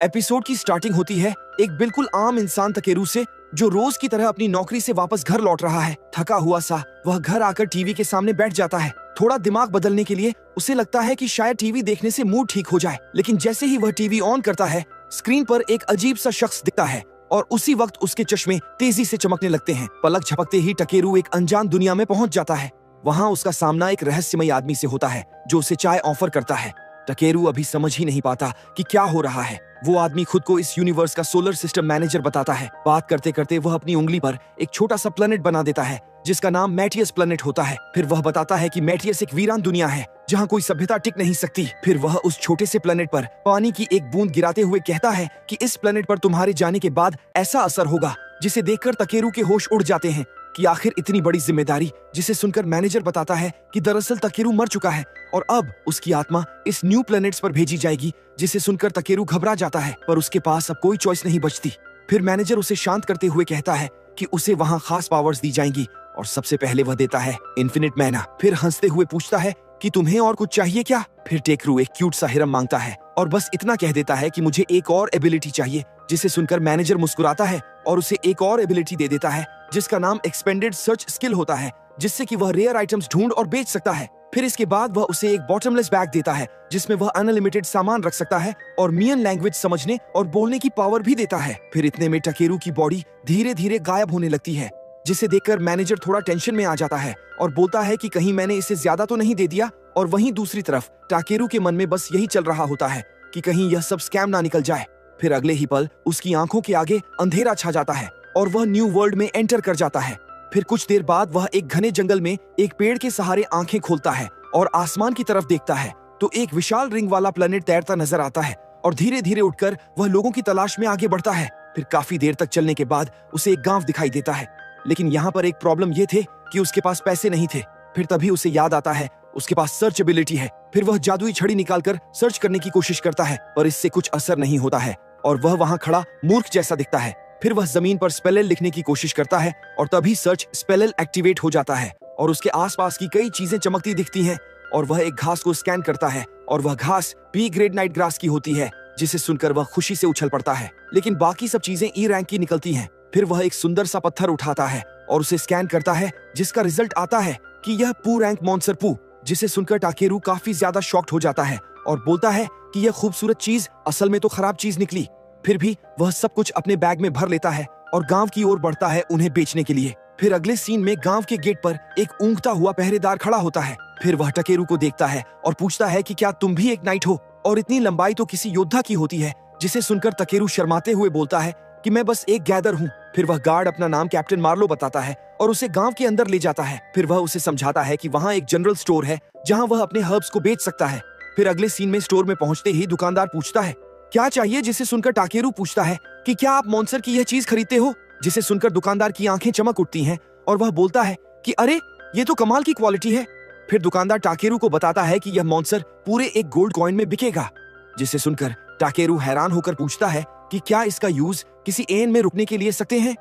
Episode की starting होती है एक बिल्कुल आम इंसान तकेरू से, जो रोज की तरह अपनी नौकरी से वापस घर लौट रहा है। थका हुआ सा वह घर आकर टीवी के सामने बैठ जाता है। थोड़ा दिमाग बदलने के लिए उसे लगता है कि शायद टीवी देखने से मूड ठीक हो जाए। लेकिन जैसे ही वह टीवी ऑन करता है, स्क्रीन पर एक अजीब सा शख्स दिखता है और उसी वक्त उसके चश्मे तेजी से चमकने लगते हैं। पलक झपकते ही टकेरू एक अनजान दुनिया में पहुंच जाता है। वहां उसका सामना एक रहस्यमय आदमी से होता है जो उसे चाय ऑफर करता है। टकेरू अभी समझ ही नहीं पाता कि क्या हो रहा है। वो आदमी खुद को इस यूनिवर्स का सोलर सिस्टम मैनेजर बताता है। बात करते करते वह अपनी उंगली पर एक छोटा सा प्लेनेट बना देता है जिसका नाम मैटियस प्लेनेट होता है। फिर वह बताता है कि मैटियस एक वीरान दुनिया है जहाँ कोई सभ्यता टिक नहीं सकती। फिर वह उस छोटे से प्लेनेट पर पानी की एक बूंद गिराते हुए कहता है कि इस प्लेनेट पर तुम्हारे जाने के बाद ऐसा असर होगा जिसे देखकर टकेरू के होश उड़ जाते हैं कि आखिर इतनी बड़ी जिम्मेदारी। जिसे सुनकर मैनेजर बताता है कि दरअसल टकेरू मर चुका है और अब उसकी आत्मा इस न्यू प्लैनेट्स पर भेजी जाएगी। जिसे सुनकर टकेरू घबरा जाता है, पर उसके पास अब कोई चॉइस नहीं बचती। फिर मैनेजर उसे शांत करते हुए कहता है कि उसे वहां खास पावर्स दी जाएंगी और सबसे पहले वह देता है इन्फिनिट मैना। फिर हंसते हुए पूछता है कि तुम्हें और कुछ चाहिए क्या। फिर टेकरू एक क्यूट सा हिरम मांगता है और बस इतना कह देता है कि मुझे एक और एबिलिटी चाहिए। जिसे सुनकर मैनेजर मुस्कुराता है और उसे एक और एबिलिटी दे देता है जिसका नाम एक्सपेंडेड सर्च स्किल होता है, जिससे कि वह रेयर आइटम्स ढूंढ और बेच सकता है। फिर इसके बाद वह उसे एक बॉटमलेस बैग देता है जिसमें वह अनलिमिटेड सामान रख सकता है और मियन लैंग्वेज समझने और बोलने की पावर भी देता है। फिर इतने में टकेरू की बॉडी धीरे धीरे गायब होने लगती है, जिसे देखकर मैनेजर थोड़ा टेंशन में आ जाता है और बोलता है कि कहीं मैंने इसे ज्यादा तो नहीं दे दिया। और वहीं दूसरी तरफ टकेरू के मन में बस यही चल रहा होता है कि कहीं यह सब स्कैम ना निकल जाए। फिर अगले ही पल उसकी आंखों के आगे अंधेरा छा जाता है और वह न्यू वर्ल्ड में एंटर कर जाता है। फिर कुछ देर बाद वह एक घने जंगल में एक पेड़ के सहारे आंखें खोलता है और आसमान की तरफ देखता है तो एक विशाल रिंग वाला प्लेनेट तैरता नजर आता है और धीरे धीरे उठकर वह लोगों की तलाश में आगे बढ़ता है। फिर काफी देर तक चलने के बाद उसे एक गांव दिखाई देता है, लेकिन यहाँ पर एक प्रॉब्लम ये थे कि उसके पास पैसे नहीं थे। फिर तभी उसे याद आता है उसके पास सर्च एबिलिटी है। फिर वह जादुई छड़ी निकालकर सर्च करने की कोशिश करता है, पर इससे कुछ असर नहीं होता है और वह वहां खड़ा मूर्ख जैसा दिखता है। फिर वह जमीन पर स्पेलेल लिखने की कोशिश करता है और तभी सर्च स्पेलेल एक्टिवेट हो जाता है और उसके आसपास की कई चीजें चमकती दिखती हैं और वह एक घास को स्कैन करता है और वह घास बी ग्रेड नाइट ग्रास की होती है, जिसे सुनकर वह खुशी से उछल पड़ता है। लेकिन बाकी सब चीजें ई रैंक की निकलती हैं। फिर वह एक सुंदर सा पत्थर उठाता है और उसे स्कैन करता है, जिसका रिजल्ट आता है कि यह पू रैंक मॉन्स्टर पू। जिसे सुनकर टकेरू काफी ज्यादा शॉक्ड हो जाता है और बोलता है कि यह खूबसूरत चीज असल में तो खराब चीज निकली। फिर भी वह सब कुछ अपने बैग में भर लेता है और गांव की ओर बढ़ता है उन्हें बेचने के लिए। फिर अगले सीन में गांव के गेट पर एक ऊँघता हुआ पहरेदार खड़ा होता है। फिर वह टकेरू को देखता है और पूछता है कि क्या तुम भी एक नाइट हो, और इतनी लंबाई तो किसी योद्धा की होती है। जिसे सुनकर टकेरू शर्माते हुए बोलता है कि मैं बस एक गैदर हूँ। फिर वह गार्ड अपना नाम कैप्टन मार्लो बताता है और उसे गांव के अंदर ले जाता है। फिर वह उसे समझाता है कि वहाँ एक जनरल स्टोर है जहाँ वह अपने हर्ब्स को बेच सकता है। फिर अगले सीन में स्टोर में पहुंचते ही दुकानदार पूछता है क्या चाहिए। जिसे सुनकर टकेरू पूछता है कि क्या आप मॉन्स्टर की यह चीज खरीदते हो। जिसे सुनकर दुकानदार की आंखें चमक उठती हैं और वह बोलता है कि अरे ये तो कमाल की क्वालिटी है। फिर दुकानदार टकेरू को बताता है कि यह मॉन्स्टर पूरे एक गोल्ड कॉइन में बिकेगा। जिसे सुनकर टकेरू हैरान होकर पूछता है कि क्या इसका यूज किसी एन में रुकने के लिए सकते हैं।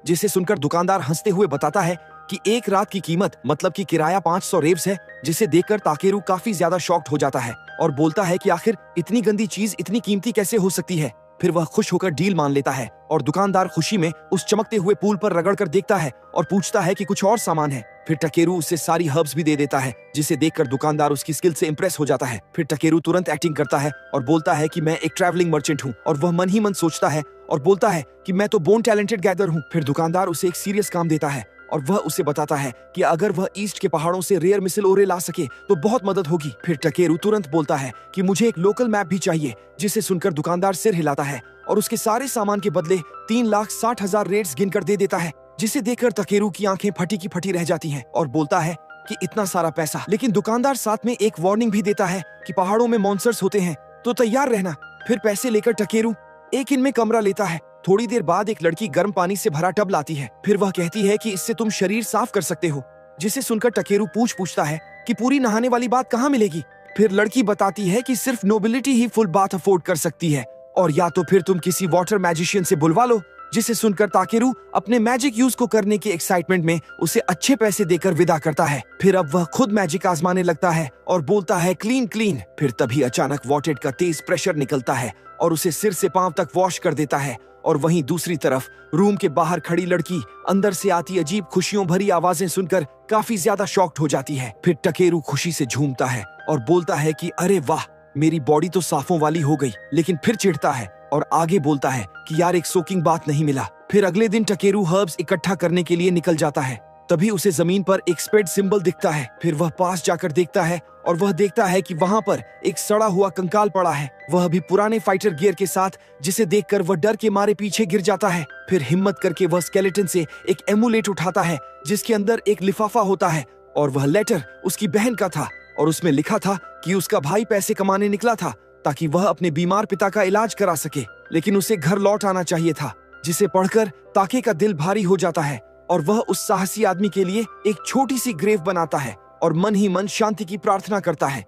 जिसे सुनकर दुकानदार हंसते हुए बताता है कि एक रात की कीमत मतलब कि किराया 500 रेव्स है। जिसे देखकर टकेरू काफी ज्यादा शॉक्ड हो जाता है और बोलता है कि आखिर इतनी गंदी चीज इतनी कीमती कैसे हो सकती है। फिर वह खुश होकर डील मान लेता है और दुकानदार खुशी में उस चमकते हुए पुल पर रगड़ कर देखता है और पूछता है कि कुछ और सामान है। फिर टकेरू उसे सारी हर्ब्स भी दे देता है, जिसे देखकर दुकानदार उसकी स्किल से इंप्रेस हो जाता है। फिर टकेरू तुरंत एक्टिंग करता है और बोलता है कि मैं एक ट्रैवलिंग मर्चेंट हूँ, और वह मन ही मन सोचता है और बोलता है कि मैं तो बोन टैलेंटेड गैदर हूँ। फिर दुकानदार उसे एक सीरियस काम देता है और वह उसे बताता है कि अगर वह ईस्ट के पहाड़ों से रेयर मिसिल ओरे ला सके तो बहुत मदद होगी। फिर टकेरू तुरंत बोलता है कि मुझे एक लोकल मैप भी चाहिए। जिसे सुनकर दुकानदार सिर हिलाता है और उसके सारे सामान के बदले 3,60,000 रेट्स गिनकर दे देता है। जिसे देखकर टकेरू की आंखें फटी की फटी रह जाती हैं और बोलता है कि इतना सारा पैसा। लेकिन दुकानदार साथ में एक वार्निंग भी देता है कि पहाड़ों में मॉन्स्टर्स होते हैं तो तैयार रहना। फिर पैसे लेकर टकेरू एक इनमें कमरा लेता है। थोड़ी देर बाद एक लड़की गर्म पानी से भरा टब लाती है। फिर वह कहती है कि इससे तुम शरीर साफ कर सकते हो। जिसे सुनकर टकेरू पूछता है कि पूरी नहाने वाली बात कहाँ मिलेगी। फिर लड़की बताती है कि सिर्फ नोबिलिटी ही फुल बाथ अफोर्ड कर सकती है, और या तो फिर तुम किसी वाटर मैजिशियन से बुलवा लो जिसे सुनकर ताकेरू अपने मैजिक यूज को करने के एक्साइटमेंट में उसे अच्छे पैसे देकर विदा करता है। फिर अब वह खुद मैजिक आजमाने लगता है और बोलता है क्लीन क्लीन। फिर तभी अचानक वाटेड का तेज प्रेशर निकलता है और उसे सिर से पांव तक वॉश कर देता है। और वहीं दूसरी तरफ रूम के बाहर खड़ी लड़की अंदर से आती अजीब खुशियों भरी आवाजें सुनकर काफी ज्यादा शॉक्ड हो जाती है। फिर टकेरू खुशी से झूमता है और बोलता है कि अरे वाह, मेरी बॉडी तो साफों वाली हो गई। लेकिन फिर चिढ़ता है और आगे बोलता है कि यार एक सोकिंग बात नहीं मिला। फिर अगले दिन टकेरू हर्ब्स इकट्ठा करने के लिए निकल जाता है। तभी उसे जमीन पर एक स्पेड सिंबल दिखता है। फिर वह पास जाकर देखता है और वह देखता है कि वहां पर एक सड़ा हुआ कंकाल पड़ा है, वह भी पुराने फाइटर गियर के साथ, जिसे देखकर वह डर के मारे पीछे गिर जाता है। फिर हिम्मत करके वह स्केलेटन से एक एमुलेट उठाता है जिसके अंदर एक लिफाफा होता है और वह लेटर उसकी बहन का था और उसमें लिखा था कि उसका भाई पैसे कमाने निकला था ताकि वह अपने बीमार पिता का इलाज करा सके, लेकिन उसे घर लौट आना चाहिए था। जिसे पढ़कर ताके का दिल भारी हो जाता है और वह उस साहसी आदमी के लिए एक छोटी सी ग्रेव बनाता है और मन ही मन शांति की प्रार्थना करता है।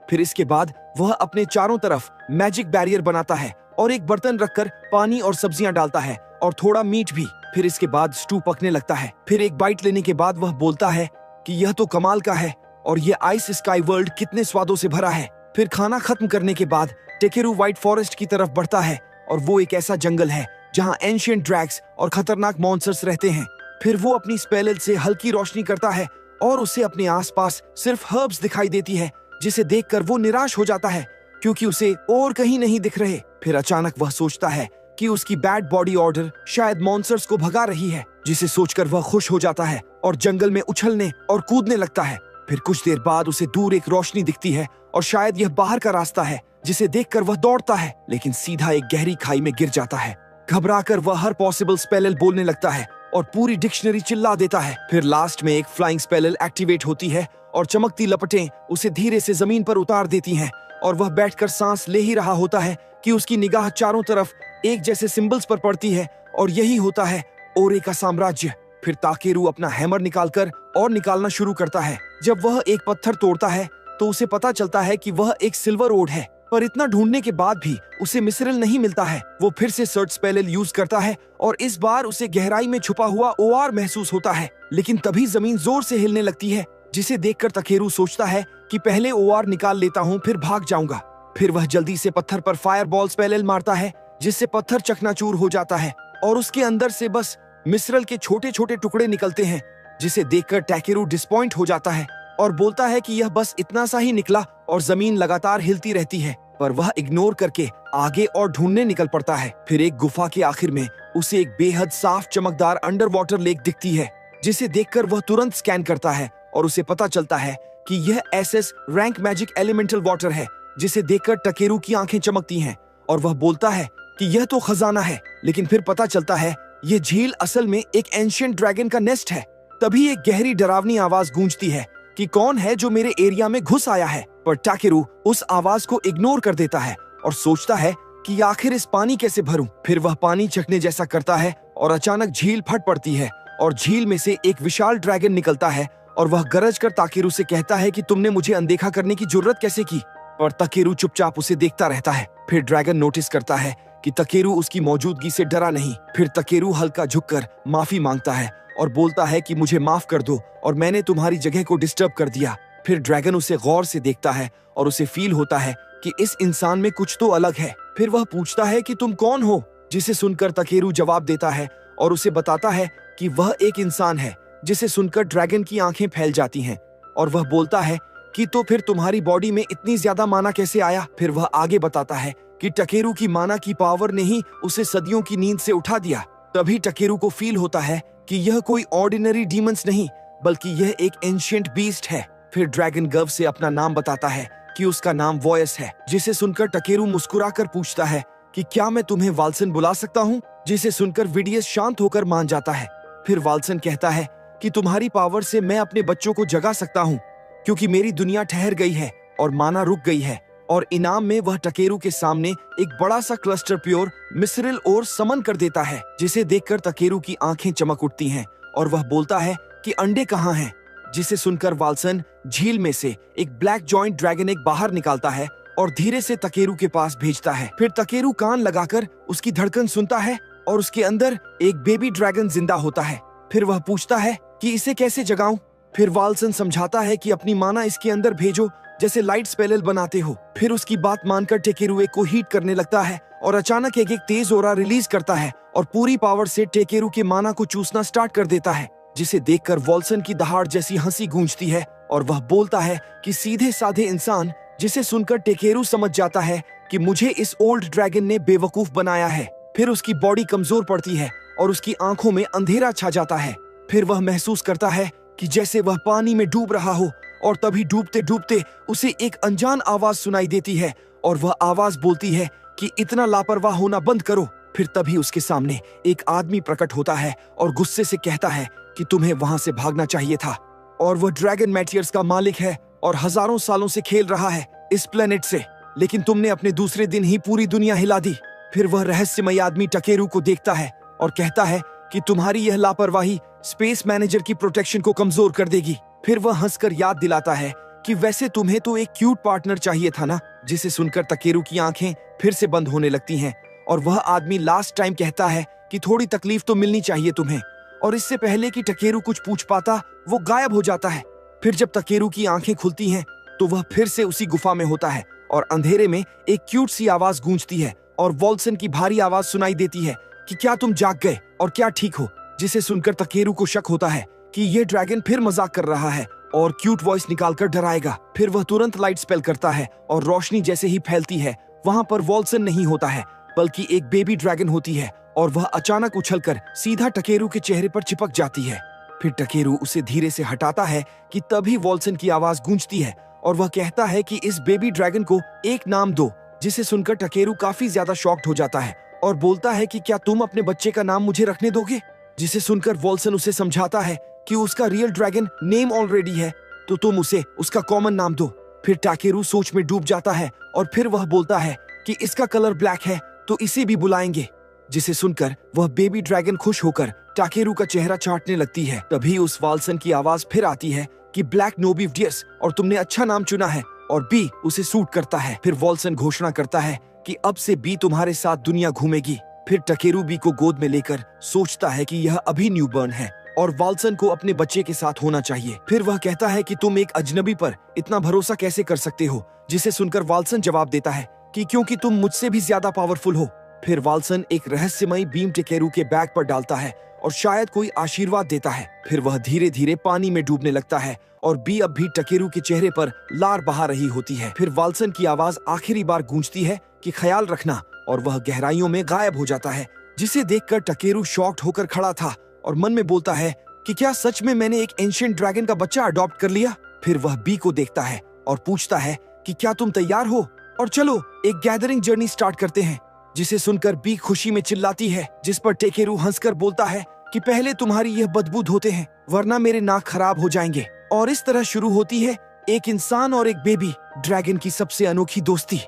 फिर इसके बाद वह अपने चारों तरफ मैजिक बैरियर बनाता है और एक बर्तन रखकर पानी और सब्जियां डालता है और थोड़ा मीट भी। फिर इसके बाद स्टू पकने लगता है। फिर एक बाइट लेने के बाद वह बोलता है कि यह तो कमाल का है और ये आइस स्काई वर्ल्ड कितने स्वादों से भरा है। फिर खाना खत्म करने के बाद टेकेरू व्हाइट फॉरेस्ट की तरफ बढ़ता है और वो एक ऐसा जंगल है जहाँ एंशिएंट ड्रैग्स और खतरनाक मॉन्स्टर्स रहते हैं। फिर वो अपनी स्पेल से हल्की रोशनी करता है और उसे अपने आसपास सिर्फ हर्ब्स दिखाई देती है, जिसे देखकर वो निराश हो जाता है क्योंकि उसे और कहीं नहीं दिख रहे। फिर अचानक वह सोचता है कि उसकी बैड बॉडी ऑर्डर शायद मॉन्स्टर्स को भगा रही है, जिसे सोचकर वह खुश हो जाता है और जंगल में उछलने और कूदने लगता है। फिर कुछ देर बाद उसे दूर एक रोशनी दिखती है और शायद यह बाहर का रास्ता है, जिसे देखकर वह दौड़ता है लेकिन सीधा एक गहरी खाई में गिर जाता है। घबराकर वह हर पॉसिबल स्पेल बोलने लगता है और पूरी डिक्शनरी चिल्ला देता है। फिर लास्ट में एक फ्लाइंग स्पेल एक्टिवेट होती है और चमकती लपटें उसे धीरे से जमीन पर उतार देती हैं और वह बैठकर सांस ले ही रहा होता है कि उसकी निगाह चारों तरफ एक जैसे सिंबल्स पर पड़ती है और यही होता है ओरे का साम्राज्य। फिर ताकेरू अपना हैमर निकालकर और निकालना शुरू करता है। जब वह एक पत्थर तोड़ता है तो उसे पता चलता है कि वह एक सिल्वर ओड है, पर इतना ढूंढने के बाद भी उसे मिसरल नहीं मिलता है। वो फिर से सर्च स्पेल यूज करता है और इस बार उसे गहराई में छुपा हुआ ओआर महसूस होता है, लेकिन तभी जमीन जोर से हिलने लगती है, जिसे देखकर ताकेरू सोचता है कि पहले ओआर निकाल लेता हूँ, फिर भाग जाऊंगा। फिर वह जल्दी से पत्थर पर फायर बॉल स्पेल मारता है, जिससे पत्थर चकनाचूर हो जाता है और उसके अंदर से बस मिसरल के छोटे छोटे टुकड़े निकलते हैं, जिसे देखकर ताकेरू डिसपॉइंट हो जाता है और बोलता है कि यह बस इतना सा ही निकला और जमीन लगातार हिलती रहती है। पर वह इग्नोर करके आगे और ढूंढने निकल पड़ता है। फिर एक गुफा के आखिर में उसे एक बेहद साफ चमकदार अंडर वाटर लेक दिखती है, जिसे देखकर वह तुरंत स्कैन करता है और उसे पता चलता है कि यह SS rank magic elemental water है, जिसे देखकर टकेरू की आंखें चमकती हैं और वह बोलता है कि यह तो खजाना है। लेकिन फिर पता चलता है यह झील असल में एक एंशिएंट ड्रैगन का नेस्ट है। तभी एक गहरी डरावनी आवाज गूंजती है कि कौन है जो मेरे एरिया में घुस आया है, पर टाकेरू उस आवाज को इग्नोर कर देता है और सोचता है कि आखिर इस पानी कैसे भरूं। फिर वह पानी चखने जैसा करता है और अचानक झील फट पड़ती है और झील में से एक विशाल ड्रैगन निकलता है और वह गरज कर ताकेरू से कहता है कि तुमने मुझे अनदेखा करने की जुर्रत कैसे की, पर ताकेरू चुपचाप उसे देखता रहता है। फिर ड्रैगन नोटिस करता है कि ताकेरू उसकी मौजूदगी से डरा नहीं। फिर ताकेरू हल्का झुककर माफी मांगता है और बोलता है कि मुझे माफ कर दो और मैंने तुम्हारी जगह को डिस्टर्ब कर दिया। फिर ड्रैगन उसे गौर से देखता है और उसे फील होता है कि इस इंसान में कुछ तो अलग है। फिर वह पूछता है कि तुम कौन हो, जिसे सुनकर ताकेरू जवाब देता है और उसे बताता है कि वह एक इंसान है। जिसे सुनकर ड्रैगन की आंखें फैल जाती हैं और वह बोलता है कि तो फिर तुम्हारी बॉडी में इतनी ज्यादा माना कैसे आया। फिर वह आगे बताता है कि टकेरू की माना की पावर ने ही उसे सदियों की नींद से उठा दिया। तभी टकेरू को फील होता है कि यह कोई ऑर्डिनरी डीमंस नहीं, बल्कि यह एक एंशिएंट बीस्ट है। फिर ड्रैगन गर्व से अपना नाम बताता है कि उसका नाम वॉयस है, जिसे सुनकर टकेरू मुस्कुराकर पूछता है कि क्या मैं तुम्हें वाल्सन बुला सकता हूँ, जिसे सुनकर विडियस शांत होकर मान जाता है। फिर वाल्सन कहता है कि तुम्हारी पावर से मैं अपने बच्चों को जगा सकता हूँ, क्योंकि मेरी दुनिया ठहर गई है और माना रुक गई है। और इनाम में वह टकेरू के सामने एक बड़ा सा क्लस्टर प्योर मिसरिल और समन कर देता है, जिसे देखकर टकेरू की आंखें चमक उठती हैं और वह बोलता है कि अंडे कहाँ हैं। जिसे सुनकर वाल्सन झील में से एक ब्लैक जॉइंट ड्रैगन एक बाहर निकालता है और धीरे से टकेरू के पास भेजता है। फिर टकेरू कान लगाकर उसकी धड़कन सुनता है और उसके अंदर एक बेबी ड्रैगन जिंदा होता है। फिर वह पूछता है कि इसे कैसे जगाऊं। फिर वाल्सन समझाता है कि अपनी माना इसके अंदर भेजो जैसे लाइट स्पेल बनाते हो। फिर उसकी बात मानकर टेकेरू एक को हीट करने लगता है और अचानक एक तेज ओरा रिलीज करता है और पूरी पावर से टेकेरू के माना को चूसना स्टार्ट कर देता है, जिसे देखकर वॉल्सन की दहाड़ जैसी हंसी गूंजती है और वह बोलता है कि सीधे साधे इंसान, जिसे सुनकर टेकेरू समझ जाता है कि मुझे इस ओल्ड ड्रैगन ने बेवकूफ बनाया है। फिर उसकी बॉडी कमजोर पड़ती है और उसकी आंखों में अंधेरा छा जाता है। फिर वह महसूस करता है कि जैसे वह पानी में डूब रहा हो और तभी डूबते डूबते उसे एक अनजान आवाज सुनाई देती है और वह आवाज बोलती है कि इतना लापरवाह होना बंद करो। फिर तभी उसके सामने एक आदमी प्रकट होता है और गुस्से से कहता है कि तुम्हें वहां से भागना चाहिए था, और वह ड्रैगन मैटियर्स का मालिक है और हजारों सालों से खेल रहा है इस प्लेनेट से, लेकिन तुमने अपने दूसरे दिन ही पूरी दुनिया हिला दी। फिर वह रहस्यमय आदमी टकेरू को देखता है और कहता है कि तुम्हारी यह लापरवाही स्पेस मैनेजर की प्रोटेक्शन को कमजोर कर देगी। फिर वह हंसकर याद दिलाता है कि वैसे तुम्हें तो एक क्यूट पार्टनर चाहिए था ना, जिसे सुनकर टकेरू की आंखें फिर से बंद होने लगती हैं और वह आदमी लास्ट टाइम कहता है कि थोड़ी तकलीफ तो मिलनी चाहिए तुम्हें, और इससे पहले कि टकेरू कुछ पूछ पाता वो गायब हो जाता है। फिर जब टकेरू की आंखें खुलती हैं तो वह फिर से उसी गुफा में होता है और अंधेरे में एक क्यूट सी आवाज गूंजती है और वॉल्सन की भारी आवाज सुनाई देती है कि क्या तुम जाग गए और क्या ठीक हो, जिसे सुनकर टकेरू को शक होता है कि यह ड्रैगन फिर मजाक कर रहा है और क्यूट वॉइस निकालकर डराएगा। फिर वह तुरंत लाइट स्पेल करता है और रोशनी जैसे ही फैलती है वहां पर वॉल्सन नहीं होता है बल्कि एक बेबी ड्रैगन होती है और वह अचानक उछलकर सीधा टकेरू के चेहरे पर चिपक जाती है। फिर टकेरू उसे धीरे से हटाता है कि तभी वॉल्सन की आवाज गूंजती है और वह कहता है कि इस बेबी ड्रैगन को एक नाम दो, जिसे सुनकर टकेरू काफी ज्यादा शॉक्ड हो जाता है और बोलता है कि क्या तुम अपने बच्चे का नाम मुझे रखने दोगे, जिसे सुनकर वॉल्सन उसे समझाता है कि उसका रियल ड्रैगन नेम ऑलरेडी है तो तुम उसे उसका कॉमन नाम दो। फिर टकेरू सोच में डूब जाता है और फिर वह बोलता है कि इसका कलर ब्लैक है तो इसे भी बुलाएंगे, जिसे सुनकर वह बेबी ड्रैगन खुश होकर टकेरू का चेहरा चाटने लगती है। तभी उस वॉल्सन की आवाज फिर आती है कि ब्लैक नोबिवडियस, और तुमने अच्छा नाम चुना है और बी उसे सूट करता है। फिर वॉल्सन घोषणा करता है कि अब से बी तुम्हारे साथ दुनिया घूमेगी। फिर टकेरू बी को गोद में लेकर सोचता है कि यह अभी न्यूबॉर्न है और वॉल्सन को अपने बच्चे के साथ होना चाहिए। फिर वह कहता है कि तुम एक अजनबी पर इतना भरोसा कैसे कर सकते हो, जिसे सुनकर वॉल्सन जवाब देता है कि क्योंकि तुम मुझसे भी ज्यादा पावरफुल हो। फिर वॉल्सन एक रहस्यमयी बीम टकेरू के बैग पर डालता है और शायद कोई आशीर्वाद देता है। फिर वह धीरे धीरे पानी में डूबने लगता है और बी अब भी टकेरू के चेहरे पर लार बहा रही होती है। फिर वॉल्सन की आवाज आखिरी बार गूंजती है कि ख्याल रखना, और वह गहराइयों में गायब हो जाता है, जिसे देखकर टकेरू शॉक्ड होकर खड़ा था और मन में बोलता है कि क्या सच में मैंने एक एंशिएंट ड्रैगन का बच्चा अडॉप्ट कर लिया। फिर वह बी को देखता है और पूछता है कि क्या तुम तैयार हो और चलो एक गैदरिंग जर्नी स्टार्ट करते हैं, जिसे सुनकर बी खुशी में चिल्लाती है, जिस पर टकेरू हंसकर बोलता है कि पहले तुम्हारी यह बदबू धोते हैं वरना मेरे नाक खराब हो जाएंगे। और इस तरह शुरू होती है एक इंसान और एक बेबी ड्रैगन की सबसे अनोखी दोस्ती।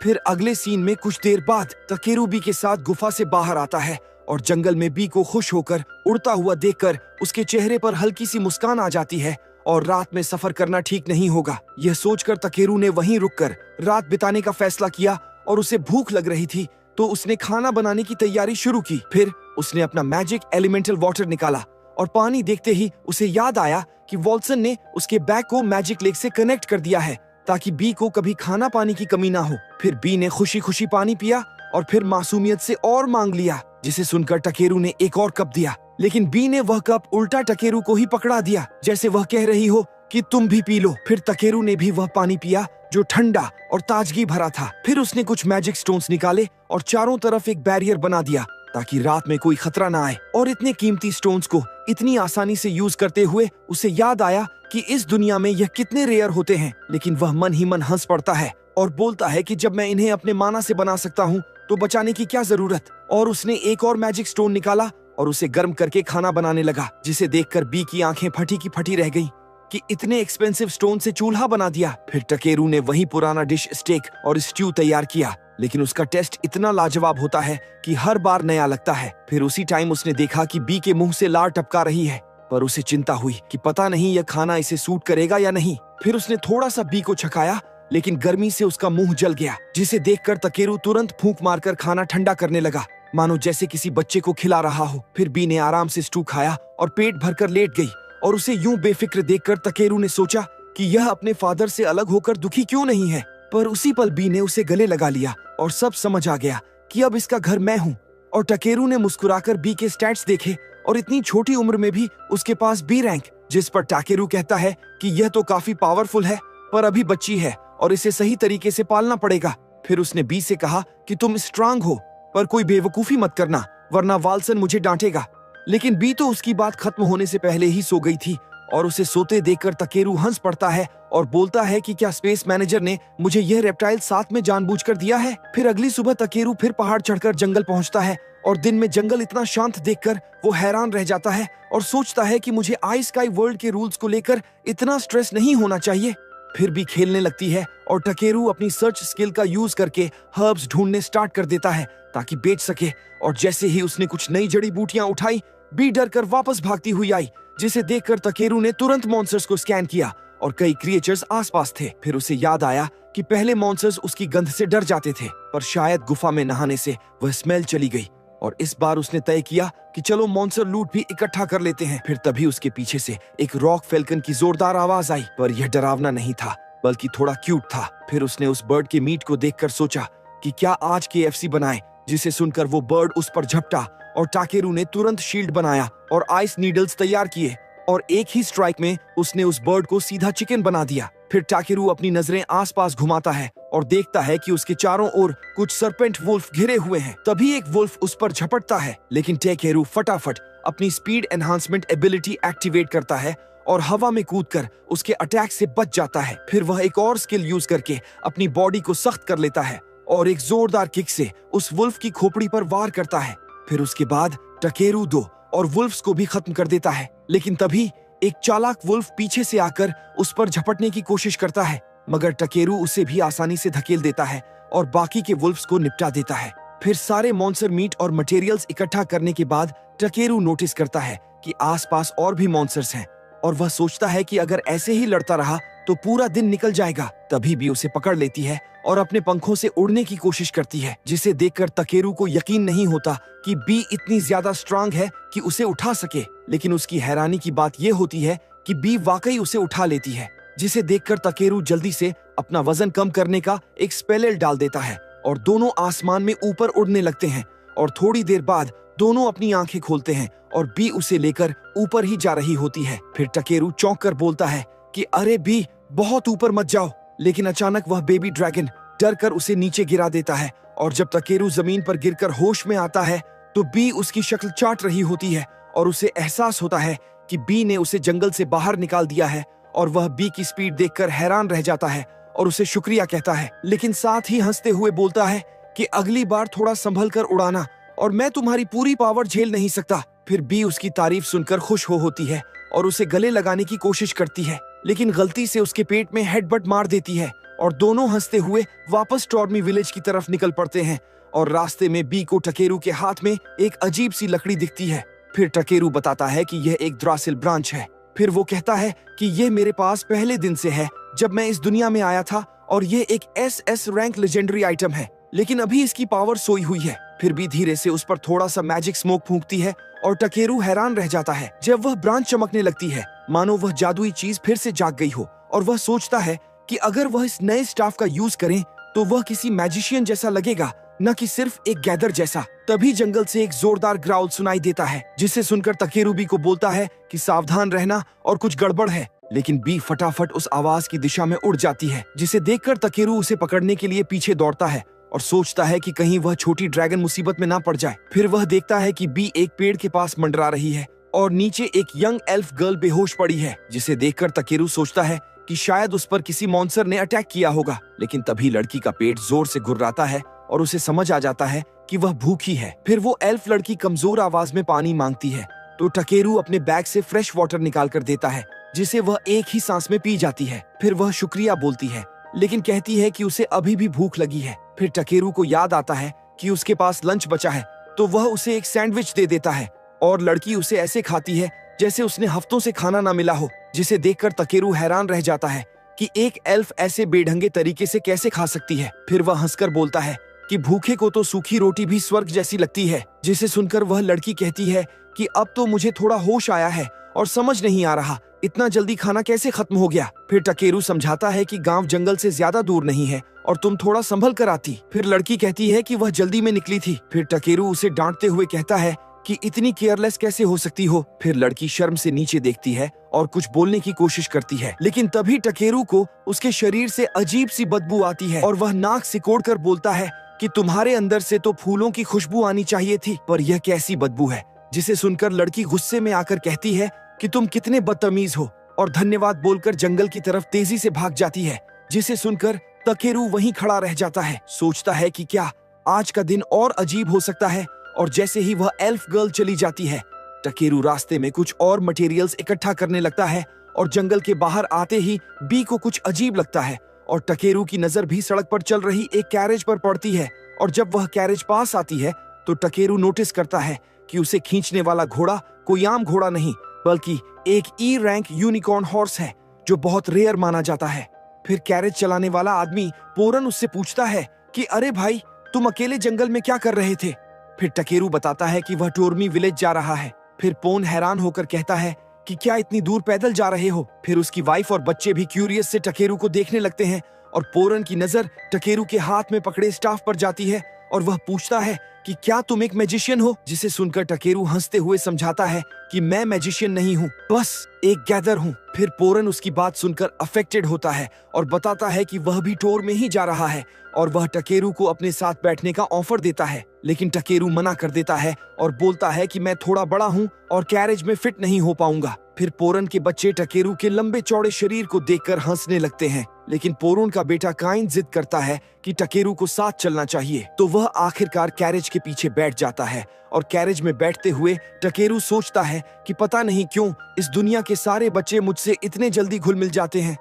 फिर अगले सीन में कुछ देर बाद टकेरू बी के साथ गुफा से बाहर आता है और जंगल में बी को खुश होकर उड़ता हुआ देखकर उसके चेहरे पर हल्की सी मुस्कान आ जाती है और रात में सफर करना ठीक नहीं होगा। यह सोचकर टकेरू ने वहीं रुककर रात बिताने का फैसला किया और उसे भूख लग रही थी तो उसने खाना बनाने की तैयारी शुरू की। फिर उसने अपना मैजिक एलिमेंटल वाटर निकाला और पानी देखते ही उसे याद आया कि वॉल्सन ने उसके बैग को मैजिक लेक से कनेक्ट कर दिया है ताकि बी को कभी खाना पानी की कमी ना हो। फिर बी ने खुशी खुशी पानी पिया और फिर मासूमियत से और मांग लिया, जिसे सुनकर टकेरू ने एक और कप दिया, लेकिन बी ने वह कप उल्टा टकेरू को ही पकड़ा दिया, जैसे वह कह रही हो कि तुम भी पी लो। फिर टकेरू ने भी वह पानी पिया जो ठंडा और ताजगी भरा था। फिर उसने कुछ मैजिक स्टोन्स निकाले और चारों तरफ एक बैरियर बना दिया ताकि रात में कोई खतरा ना आए। और इतने कीमती स्टोन्स को इतनी आसानी से यूज करते हुए उसे याद आया कि इस दुनिया में यह कितने रेयर होते हैं, लेकिन वह मन ही मन हंस पड़ता है और बोलता है कि जब मैं इन्हें अपने माना से बना सकता हूँ तो बचाने की क्या जरूरत। और उसने एक और मैजिक स्टोन निकाला और उसे गर्म करके खाना बनाने लगा, जिसे देखकर बी की आंखें फटी की फटी रह गईं कि इतने एक्सपेंसिव स्टोन से चूल्हा बना दिया। फिर टकेरू ने वही पुराना डिश स्टेक और स्ट्यू तैयार किया, लेकिन उसका टेस्ट इतना लाजवाब होता है कि हर बार नया लगता है। फिर उसी टाइम उसने देखा कि बी के मुंह से लार टपका रही है, पर उसे चिंता हुई कि पता नहीं यह खाना इसे सूट करेगा या नहीं। फिर उसने थोड़ा सा बी को छकाया, लेकिन गर्मी से उसका मुंह जल गया, जिसे देखकर टकेरू तुरंत फूंक मारकर खाना ठंडा करने लगा। मानो जैसे किसी बच्चे को खिला रहा हो। फिर बी ने आराम से स्टू खाया और पेट भरकर लेट गई और उसे यूं बेफिक्र देखकर तकेरू ने सोचा कि यह अपने फादर से अलग होकर दुखी क्यों नहीं है। पर उसी पल बी ने उसे गले लगा लिया और सब समझ आ गया कि अब इसका घर मैं हूँ। और टकेरू ने मुस्कुराकर बी के स्टैट्स देखे और इतनी छोटी उम्र में भी उसके पास बी रैंक, जिस पर टाकेरू कहता है कि यह तो काफी पावरफुल है पर अभी बच्ची है और इसे सही तरीके से पालना पड़ेगा। फिर उसने बी से कहा कि तुम स्ट्रांग हो पर कोई बेवकूफी मत करना वरना वाल्सन मुझे डांटेगा। लेकिन बी तो उसकी बात खत्म होने से पहले ही सो गई थी और उसे सोते देखकर तकेरू हंस पड़ता है और बोलता है कि क्या स्पेस मैनेजर ने मुझे यह रेप्टाइल साथ में जानबूझकर दिया है। फिर अगली सुबह तकेरू फिर पहाड़ चढ़कर जंगल पहुंचता है और दिन में जंगल इतना शांत देखकर वो हैरान रह जाता है और सोचता है कि मुझे आई स्काई वर्ल्ड के रूल्स को लेकर इतना स्ट्रेस नहीं होना चाहिए। फिर भी खेलने लगती है और टकेरू अपनी सर्च स्किल का यूज करके हर्ब्स ढूंढने स्टार्ट कर देता है ताकि बेच सके। और जैसे ही उसने कुछ नई जड़ी बूटियां उठाई, बी डर कर वापस भागती हुई आई, जिसे देखकर तकेरू ने तुरंत मॉन्स्टर्स को स्कैन किया और कई क्रिएचर्स आसपास थे। फिर उसे याद आया कि पहले मॉन्स्टर्स उसकी गंध से डर जाते थे पर शायद गुफा में नहाने से वह स्मेल चली गई और इस बार उसने तय किया कि चलो मॉन्स्टर लूट भी इकट्ठा कर लेते हैं। फिर तभी उसके पीछे से एक रॉक फैल्कन की जोरदार आवाज आई, पर यह डरावना नहीं था बल्कि थोड़ा क्यूट था। फिर उसने उस बर्ड के मीट को देखकर सोचा कि क्या आज KFC बनाए, जिसे सुनकर वो बर्ड उस पर झपटा और टाकेरू ने तुरंत शील्ड बनाया और आइस नीडल्स तैयार किए और एक ही स्ट्राइक में उसने उस बर्ड को सीधा चिकन बना दिया। फिर टाकेरू अपनी नजरें आसपास घुमाता है और देखता है कि उसके चारों ओर कुछ सरपेंट वुल्फ घिरे हुए हैं। तभी एक वुल्फ उस पर झपटता है, लेकिन टाकेरू फटाफट अपनी स्पीड एनहांसमेंट एबिलिटी एक्टिवेट करता है और हवा में कूदकर उसके अटैक से बच जाता है। फिर वह एक और स्किल यूज करके अपनी बॉडी को सख्त कर लेता है और एक जोरदार किक से उस वुल्फ की खोपड़ी पर वार करता है। फिर उसके बाद टकेरू 2 और वुल्फ्स को भी खत्म कर देता है। लेकिन तभी एक चालाक वुल्फ पीछे से आकर उस पर झपटने की कोशिश करता है, मगर टकेरू उसे भी आसानी से धकेल देता है और बाकी के वुल्फ्स को निपटा देता है। फिर सारे मॉन्स्टर मीट और मटेरियल्स इकट्ठा करने के बाद टकेरू नोटिस करता है कि आसपास और भी मॉन्स्टर्स हैं और वह सोचता है कि अगर ऐसे ही लड़ता रहा तो पूरा दिन निकल जाएगा। तभी भी उसे पकड़ लेती है और अपने पंखों से उड़ने की कोशिश करती है, जिसे देखकर टकेरू को यकीन नहीं होता कि बी इतनी ज्यादा स्ट्रांग है कि उसे उठा सके। लेकिन उसकी हैरानी की बात यह होती है कि बी वाकई उसे उठा लेती है, जिसे देखकर टकेरू जल्दी से अपना वजन कम करने का एक स्पेल डाल देता है और दोनों आसमान में ऊपर उड़ने लगते हैं। और थोड़ी देर बाद दोनों अपनी आंखें खोलते हैं और बी उसे लेकर ऊपर ही जा रही होती है। फिर टकेरू चौंक कर बोलता है कि अरे बी, बहुत ऊपर मत जाओ। लेकिन अचानक वह बेबी ड्रैगन डर कर उसे नीचे गिरा देता है और जब टकेरू जमीन पर गिरकर होश में आता है तो बी उसकी शक्ल चाट रही होती है और उसे एहसास होता है कि बी ने उसे जंगल से बाहर निकाल दिया है। और वह बी की स्पीड देखकर हैरान रह जाता है और उसे शुक्रिया कहता है, लेकिन साथ ही हंसते हुए बोलता है कि अगली बार थोड़ा संभल कर उड़ाना और मैं तुम्हारी पूरी पावर झेल नहीं सकता। फिर बी उसकी तारीफ सुनकर खुश होती है और उसे गले लगाने की कोशिश करती है, लेकिन गलती से उसके पेट में हेडबट मार देती है और दोनों हंसते हुए वापस स्टॉर्मी विलेज की तरफ निकल पड़ते हैं। और रास्ते में बी को टकेरू के हाथ में एक अजीब सी लकड़ी दिखती है। फिर टकेरू बताता है कि यह एक द्रासिल ब्रांच है। फिर वो कहता है कि यह मेरे पास पहले दिन से है जब मैं इस दुनिया में आया था और ये एक SS रैंक लेजेंडरी आइटम है, लेकिन अभी इसकी पावर सोई हुई है। फिर भी धीरे से उस पर थोड़ा सा मैजिक स्मोक फूंकती है और टकेरू हैरान रह जाता है जब वह ब्रांच चमकने लगती है, मानो वह जादुई चीज फिर से जाग गई हो। और वह सोचता है कि अगर वह इस नए स्टाफ का यूज करें तो वह किसी मैजिशियन जैसा लगेगा, न कि सिर्फ एक गैदर जैसा। तभी जंगल से एक जोरदार ग्राउल सुनाई देता है, जिसे सुनकर टकेरू बी को बोलता है कि सावधान रहना और कुछ गड़बड़ है। लेकिन बी फटाफट उस आवाज की दिशा में उड़ जाती है, जिसे देखकर टकेरू उसे पकड़ने के लिए पीछे दौड़ता है और सोचता है कि कहीं वह छोटी ड्रैगन मुसीबत में ना पड़ जाए। फिर वह देखता है कि बी एक पेड़ के पास मंडरा रही है और नीचे एक यंग एल्फ गर्ल बेहोश पड़ी है, जिसे देखकर टकेरू सोचता है कि शायद उस पर किसी मॉन्स्टर ने अटैक किया होगा। लेकिन तभी लड़की का पेट जोर से गुर्राता है और उसे समझ आ जाता है कि वह भूखी है। फिर वो एल्फ लड़की कमजोर आवाज में पानी मांगती है तो टकेरू अपने बैग से फ्रेश वाटर निकाल कर देता है, जिसे वह एक ही सांस में पी जाती है। फिर वह शुक्रिया बोलती है, लेकिन कहती है कि उसे अभी भी भूख लगी है। फिर टकेरू को याद आता है कि उसके पास लंच बचा है, तो वह उसे एक सैंडविच दे देता है और लड़की उसे ऐसे खाती है जैसे उसने हफ्तों से खाना ना मिला हो, जिसे देखकर टकेरू हैरान रह जाता है कि एक एल्फ ऐसे बेढंगे तरीके से कैसे खा सकती है। फिर वह हंसकर बोलता है कि भूखे को तो सूखी रोटी भी स्वर्ग जैसी लगती है। जिसे सुनकर वह लड़की कहती है कि अब तो मुझे थोड़ा होश आया है और समझ नहीं आ रहा इतना जल्दी खाना कैसे खत्म हो गया। फिर टकेरू समझाता है कि गांव जंगल से ज्यादा दूर नहीं है और तुम थोड़ा संभल कर आती। फिर लड़की कहती है कि वह जल्दी में निकली थी। फिर टकेरू उसे डांटते हुए कहता है कि इतनी केयरलेस कैसे हो सकती हो। फिर लड़की शर्म से नीचे देखती है और कुछ बोलने की कोशिश करती है, लेकिन तभी टकेरू को उसके शरीर से अजीब सी बदबू आती है और वह नाक सिकोड़ कर बोलता है कि तुम्हारे अंदर से तो फूलों की खुशबू आनी चाहिए थी, पर यह कैसी बदबू है। जिसे सुनकर लड़की गुस्से में आकर कहती है कि तुम कितने बदतमीज हो और धन्यवाद बोलकर जंगल की तरफ तेजी से भाग जाती है। जिसे सुनकर टकेरू वहीं खड़ा रह जाता है, सोचता है कि क्या आज का दिन और अजीब हो सकता है। और जैसे ही वह एल्फ गर्ल चली जाती है, टकेरू रास्ते में कुछ और मटेरियल्स इकट्ठा करने लगता है और जंगल के बाहर आते ही बी को कुछ अजीब लगता है और टकेरू की नजर भी सड़क पर चल रही एक कैरेज पर पड़ती है। और जब वह कैरेज पास आती है तो टकेरू नोटिस करता है कि उसे खींचने वाला घोड़ा कोई आम घोड़ा नहीं बल्कि एक ई रैंक यूनिकॉर्न हॉर्स है जो बहुत रेयर माना जाता है। फिर कैरेज चलाने वाला आदमी पोरन उससे पूछता है कि अरे भाई, तुम अकेले जंगल में क्या कर रहे थे। फिर टकेरू बताता है कि वह टोरमी विलेज जा रहा है। फिर पोन हैरान होकर कहता है कि क्या इतनी दूर पैदल जा रहे हो। फिर उसकी वाइफ और बच्चे भी क्यूरियस से टकेरू को देखने लगते हैं और पोरन की नजर टकेरू के हाथ में पकड़े स्टाफ पर जाती है और वह पूछता है कि क्या तुम एक मैजिशियन हो। जिसे सुनकर टकेरू हंसते हुए समझाता है कि मैं मैजिशियन नहीं हूँ, बस एक गैदर हूँ। फिर पोरन उसकी बात सुनकर अफेक्टेड होता है और बताता है कि वह भी टोर में ही जा रहा है और वह टकेरू को अपने साथ बैठने का ऑफर देता है, लेकिन टकेरू मना कर देता है और बोलता है कि मैं थोड़ा बड़ा हूँ और कैरेज में फिट नहीं हो पाऊंगा। फिर पोरन के बच्चे टकेरू के लंबे चौड़े शरीर को देखकर हंसने लगते हैं, लेकिन पोरन का बेटा काइन जिद करता है कि टकेरू को साथ चलना चाहिए। तो वह आखिरकार कैरेज के पीछे बैठ जाता है और कैरेज में बैठते हुए टकेरू सोचता है कि पता नहीं क्यों इस दुनिया के सारे बच्चे मुझसे इतने जल्दी घुल मिल जाते हैं।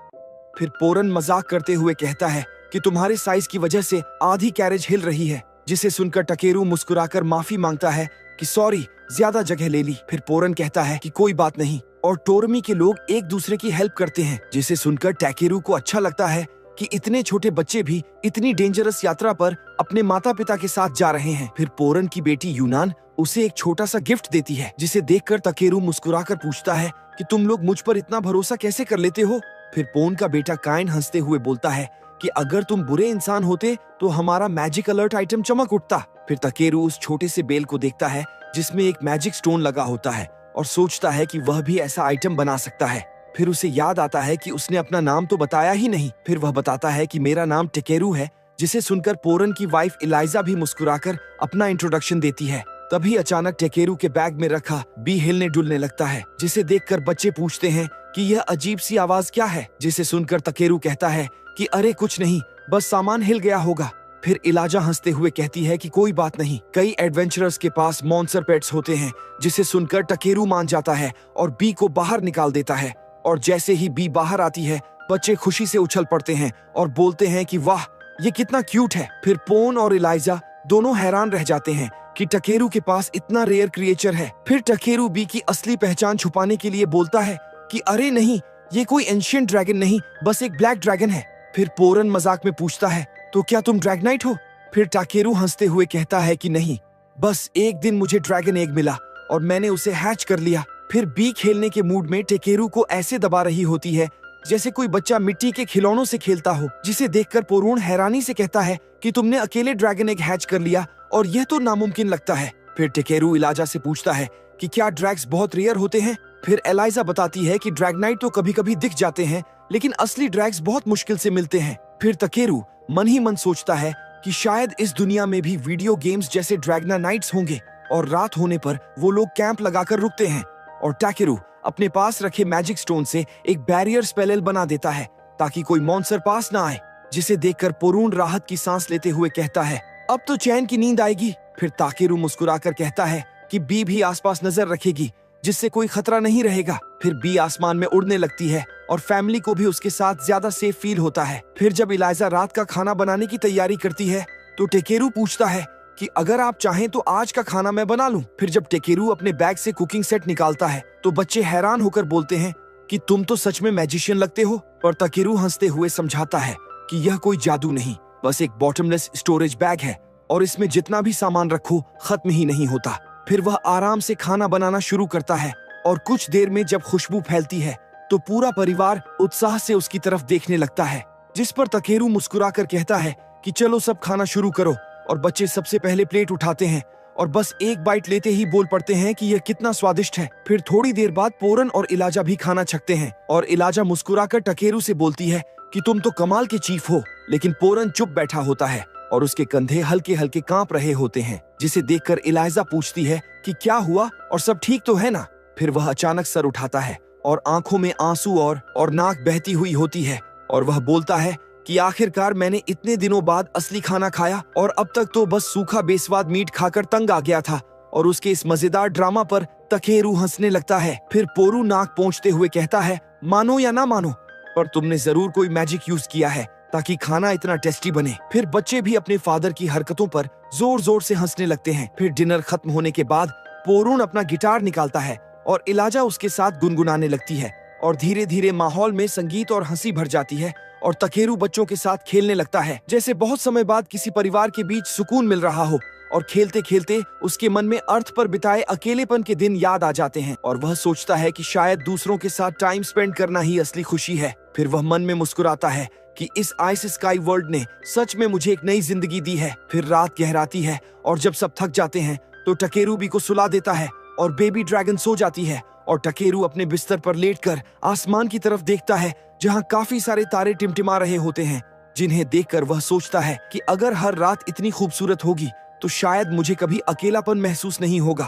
फिर पोरन मजाक करते हुए कहता है कि तुम्हारे साइज की वजह से आधी कैरेज हिल रही है। जिसे सुनकर टकेरू मुस्कुराकर माफी मांगता है कि सॉरी, ज्यादा जगह ले ली। फिर पोरन कहता है कि कोई बात नहीं और टोरमी के लोग एक दूसरे की हेल्प करते हैं। जिसे सुनकर टकेरू को अच्छा लगता है कि इतने छोटे बच्चे भी इतनी डेंजरस यात्रा पर अपने माता पिता के साथ जा रहे हैं। फिर पोरन की बेटी यूनान उसे एक छोटा सा गिफ्ट देती है, जिसे देखकर टकेरू मुस्कुराकर पूछता है कि तुम लोग मुझ पर इतना भरोसा कैसे कर लेते हो। फिर पोन का बेटा काइन हंसते हुए बोलता है कि अगर तुम बुरे इंसान होते तो हमारा मैजिक अलर्ट आइटम चमक उठता। फिर टकेरू उस छोटे से बेल को देखता है जिसमें एक मैजिक स्टोन लगा होता है और सोचता है कि वह भी ऐसा आइटम बना सकता है। फिर उसे याद आता है कि उसने अपना नाम तो बताया ही नहीं। फिर वह बताता है कि मेरा नाम टकेरू है। जिसे सुनकर पोरन की वाइफ इलाइजा भी मुस्कुराकर अपना इंट्रोडक्शन देती है। तभी अचानक टकेरू के बैग में रखा बी हिलने डुलने लगता है, जिसे देखकर बच्चे पूछते हैं कि यह अजीब सी आवाज क्या है। जिसे सुनकर टकेरू कहता है कि अरे कुछ नहीं, बस सामान हिल गया होगा। फिर इलाजा हंसते हुए कहती है कि कोई बात नहीं, कई एडवेंचरर्स के पास मॉन्स्टर पेट्स होते हैं। जिसे सुनकर टकेरू मान जाता है और बी को बाहर निकाल देता है और जैसे ही बी बाहर आती है बच्चे खुशी से उछल पड़ते हैं और बोलते हैं कि वाह, ये कितना क्यूट है। फिर पोन और इलाइजा दोनों हैरान रह जाते हैं कि टकेरू के पास इतना रेयर क्रिएचर है। फिर टकेरू बी की असली पहचान छुपाने के लिए बोलता है कि अरे नहीं, ये कोई एंशिएंट ड्रैगन नहीं, बस एक ब्लैक ड्रैगन है। फिर पोरन मजाक में पूछता है तो क्या तुम ड्रैगनाइट हो। फिर टकेरू हंसते हुए कहता है कि नहीं, बस एक दिन मुझे ड्रैगन एग मिला और मैंने उसे हैच कर लिया। फिर बी खेलने के मूड में टकेरू को ऐसे दबा रही होती है जैसे कोई बच्चा मिट्टी के खिलौनों से खेलता हो। जिसे देखकर पोरून हैरानी से कहता है कि तुमने अकेले ड्रैगन एग हैच कर लिया और यह तो नामुमकिन लगता है। फिर टकेरू इलाजा से पूछता है कि क्या ड्रैग्स बहुत रेयर होते हैं। फिर एलाइजा बताती है कि ड्रैगनाइट तो कभी कभी दिख जाते हैं, लेकिन असली ड्रैग्स बहुत मुश्किल से मिलते हैं। फिर टकेरू मन ही मन सोचता है कि शायद इस दुनिया में भी वीडियो गेम्स जैसे ड्रैगना नाइट्स होंगे और रात होने पर वो लोग कैंप लगाकर रुकते हैं। और टकेरू अपने पास रखे मैजिक स्टोन से एक बैरियर स्पेल बना देता है ताकि कोई मॉन्स्टर पास ना आए। जिसे देखकर पोरून राहत की सांस लेते हुए कहता है अब तो चैन की नींद आएगी। फिर टकेरू मुस्कुराकर कहता है कि बी भी आसपास नजर रखेगी जिससे कोई खतरा नहीं रहेगा। फिर बी आसमान में उड़ने लगती है और फैमिली को भी उसके साथ ज्यादा सेफ फील होता है। फिर जब इलाइजा रात का खाना बनाने की तैयारी करती है तो टकेरू पूछता है कि अगर आप चाहें तो आज का खाना मैं बना लूं। फिर जब टकेरू अपने बैग से कुकिंग सेट निकालता है तो बच्चे हैरान होकर बोलते हैं कि तुम तो सच में मैजिशियन लगते हो। पर टकेरू हंसते हुए समझाता है कि यह कोई जादू नहीं, बस एक बॉटमलेस स्टोरेज बैग है और इसमें जितना भी सामान रखो खत्म ही नहीं होता। फिर वह आराम से खाना बनाना शुरू करता है और कुछ देर में जब खुशबू फैलती है तो पूरा परिवार उत्साह से उसकी तरफ देखने लगता है, जिस पर तकेरू मुस्कुराकर कहता है कि चलो सब खाना शुरू करो। और बच्चे सबसे पहले प्लेट उठाते हैं और बस एक बाइट लेते ही बोल पड़ते हैं कि यह कितना स्वादिष्ट है। फिर थोड़ी देर बाद पोरन और इलाजा भी खाना छकते हैं और इलाजा मुस्कुराकर टकेरू से बोलती है कि तुम तो कमाल के चीफ हो। लेकिन पोरन चुप बैठा होता है और उसके कंधे हल्के हल्के कांप रहे होते हैं, जिसे देखकर इलाइजा पूछती है कि क्या हुआ और सब ठीक तो है ना। फिर वह अचानक सर उठाता है और आंखों में आंसू और नाक बहती हुई होती है और वह बोलता है कि आखिरकार मैंने इतने दिनों बाद असली खाना खाया और अब तक तो बस सूखा बेस्वाद मीट खाकर तंग आ गया था। और उसके इस मजेदार ड्रामा पर तकेरू हंसने लगता है। फिर पोरू नाक पोंछते हुए कहता है, मानो या ना मानो, पर तुमने जरूर कोई मैजिक यूज किया है ताकि खाना इतना टेस्टी बने। फिर बच्चे भी अपने फादर की हरकतों पर जोर जोर से हंसने लगते हैं। फिर डिनर खत्म होने के बाद पोरून अपना गिटार निकालता है और इलाजा उसके साथ गुनगुनाने लगती है और धीरे धीरे माहौल में संगीत और हंसी भर जाती है और तकेरू बच्चों के साथ खेलने लगता है जैसे बहुत समय बाद किसी परिवार के बीच सुकून मिल रहा हो। और खेलते खेलते उसके मन में अर्थ पर बिताए अकेलेपन के दिन याद आ जाते हैं और वह सोचता है कि शायद दूसरों के साथ टाइम स्पेंड करना ही असली खुशी है। फिर वह मन में मुस्कुराता है कि इस आइस स्काई वर्ल्ड ने सच में मुझे एक नई जिंदगी दी है। फिर रात गहराती है और जब सब थक जाते हैं तो टकेरू बी को सुला देता है और बेबी ड्रैगन सो जाती है और टकेरू अपने बिस्तर पर लेटकर आसमान की तरफ देखता है जहां काफी सारे तारे टिमटिमा रहे होते हैं, जिन्हें देखकर वह सोचता है कि अगर हर रात इतनी खूबसूरत होगी तो शायद मुझे कभी अकेलापन महसूस नहीं होगा।